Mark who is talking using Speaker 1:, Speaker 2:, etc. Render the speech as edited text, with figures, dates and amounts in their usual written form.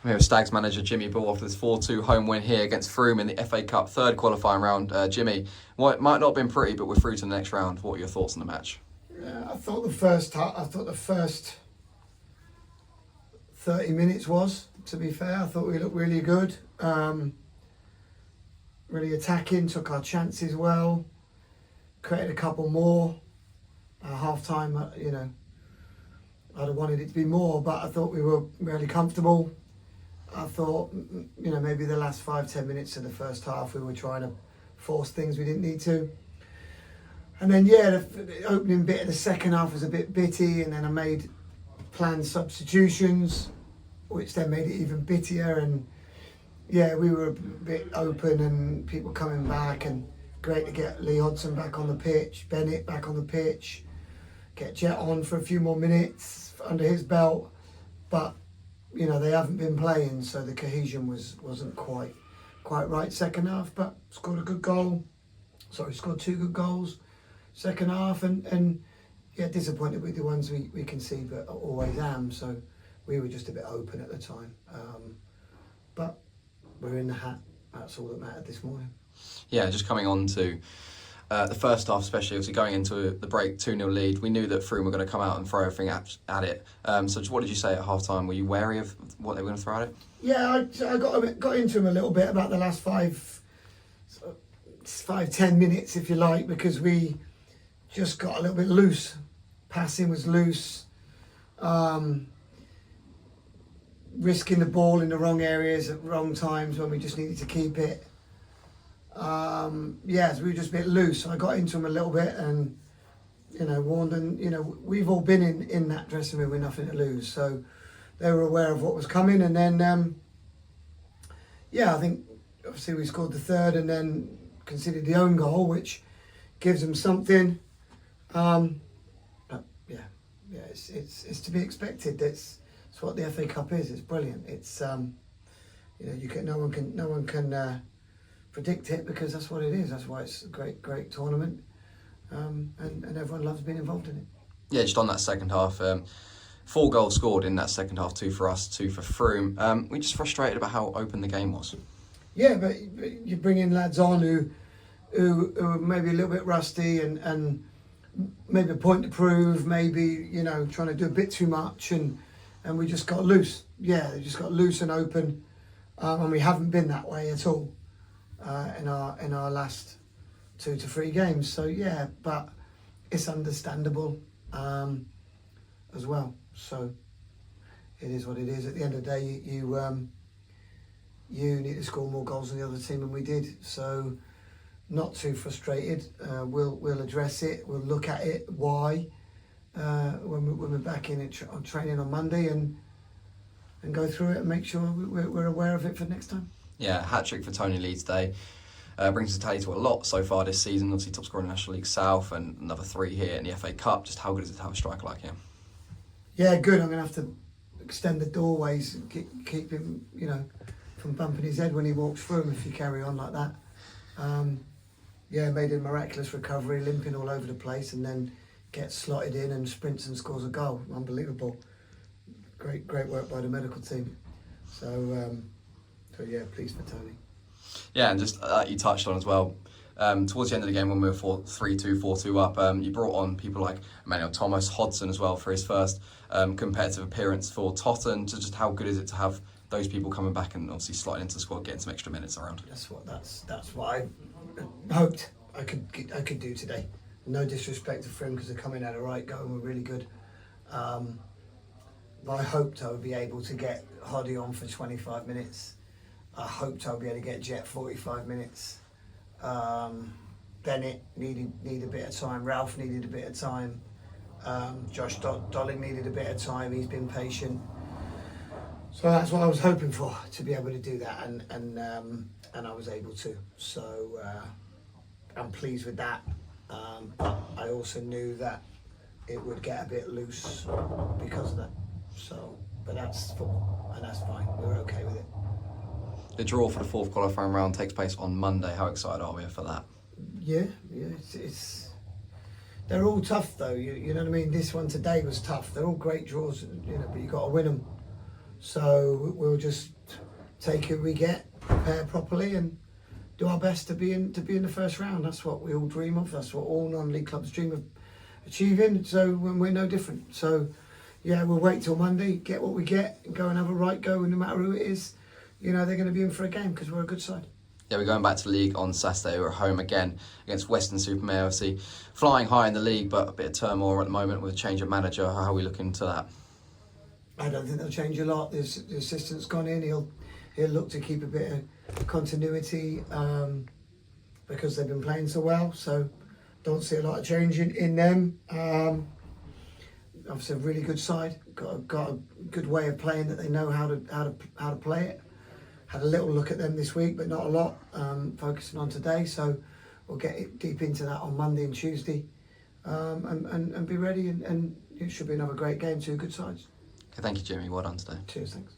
Speaker 1: I'm here with Stags manager Jimmy Ball after this 4-2 home win here against Frome in the FA Cup third qualifying round. Jimmy, well, it might not have been pretty, but we're through to the next round. What are your thoughts on the match?
Speaker 2: I thought the first 30 minutes was, to be fair. I thought we looked really good, really attacking, took our chances well, created a couple more. Half time, I'd have wanted it to be more, but I thought we were really comfortable. I thought, maybe the last 5-10 minutes of the first half we were trying to force things we didn't need to. And then, the opening bit of the second half was a bit bitty, and then I made planned substitutions, which then made it even bittier. And we were a bit open and people coming back, and great to get Lee Hodson back on the pitch, Bennett back on the pitch, get Jet on for a few more minutes under his belt. But they haven't been playing, so the cohesion wasn't quite right second half. But scored two good goals second half, and disappointed with the ones we concede, but always am. So we were just a bit open at the time, but we're in the hat. That's all that mattered this morning.
Speaker 1: Yeah, just coming on to the first half, especially obviously going into the break 2-0 lead, we knew that Frome were going to come out and throw everything at it. So just what did you say at half time? Were you wary of what they were going to throw at it?
Speaker 2: Yeah, I got into him a little bit about the last 5-10 minutes, if you like, because we just got a little bit loose. Passing was loose. Risking the ball in the wrong areas at wrong times when we just needed to keep it. So we were just a bit loose. So I got into him a little bit and, warned them. We've all been in that dressing room with nothing to lose. So they were aware of what was coming. And then, I think obviously we scored the third and then conceded the own goal, which gives them something. It's to be expected. It's what the FA Cup is. It's brilliant. It's no one can predict it, because that's what it is. That's why it's a great tournament, and everyone loves being involved in it.
Speaker 1: Yeah, just on that second half, 4 goals scored in that second half, 2 for us, 2 for Frome. We're just frustrated about how open the game was.
Speaker 2: Yeah, but you bring in lads on who are maybe a little bit rusty and maybe a point to prove, maybe trying to do a bit too much, and we just got loose. Yeah, they just got loose and open, and we haven't been that way at all in our last 2 to 3 games. So but it's understandable as well. So it is what it is. At the end of the day, you need to score more goals than the other team, and we did. So not too frustrated. We'll address it. We'll look at it. Why? When we're back in it on training on Monday, and go through it and make sure we're aware of it for next time.
Speaker 1: Yeah, hat-trick for Tony Lee today. Brings his tally to a lot so far this season. Obviously top scorer in National League South, and another 3 here in the FA Cup. Just how good is it to have a striker like him?
Speaker 2: Yeah, good. I'm going to have to extend the doorways and keep him, from bumping his head when he walks through them if you carry on like that. Made a miraculous recovery, limping all over the place, and then gets slotted in and sprints and scores a goal. Unbelievable. Great work by the medical team. So pleased for Tony.
Speaker 1: Yeah, and just you touched on as well, towards the end of the game when we were 3-2, 4-2 up, you brought on people like Emmanuel Thomas, Hodson as well for his first competitive appearance for Totton. So just how good is it to have those people coming back and obviously slotting into the squad, getting some extra minutes around?
Speaker 2: That's what I hoped I could do today. No disrespect to Frome, because they're coming out of right go and we're really good. But I hoped I would be able to get Hoddy on for 25 minutes. I hoped I would be able to get Jet 45 minutes. Bennett needed a bit of time. Ralph needed a bit of time. Josh Dolling needed a bit of time. He's been patient. So that's what I was hoping for, to be able to do that, and I was able to. So I'm pleased with that. But I also knew that it would get a bit loose because of that. So, but that's football, and that's fine. We're okay with it.
Speaker 1: The draw for the 4th qualifying round takes place on Monday. How excited are we for that?
Speaker 2: Yeah. It's they're all tough though. You know what I mean. This one today was tough. They're all great draws, but you got to win them. So we'll just take who we get, prepare properly, and do our best to be in the first round. That's what we all dream of. That's what all non-league clubs dream of achieving. So we're no different. So yeah, we'll wait till Monday, get what we get, and go and have a right go. And no matter who it is, they're going to be in for a game because we're a good side.
Speaker 1: Yeah, we're going back to the league on Saturday. We're at home again against Western-super-Mare AFC. Flying high in the league, but a bit of turmoil at the moment with a change of manager. How are we looking to that?
Speaker 2: I don't think they'll change a lot. The assistant's gone in. He'll look to keep a bit of continuity because they've been playing so well. So don't see a lot of change in them. Obviously, a really good side. Got a good way of playing that they know how to play it. Had a little look at them this week, but not a lot. Focusing on today, so we'll get deep into that on Monday and Tuesday, and be ready. And it should be another great game. Two good sides.
Speaker 1: Okay, thank you, Jimmy. Well done today.
Speaker 2: Cheers, thanks.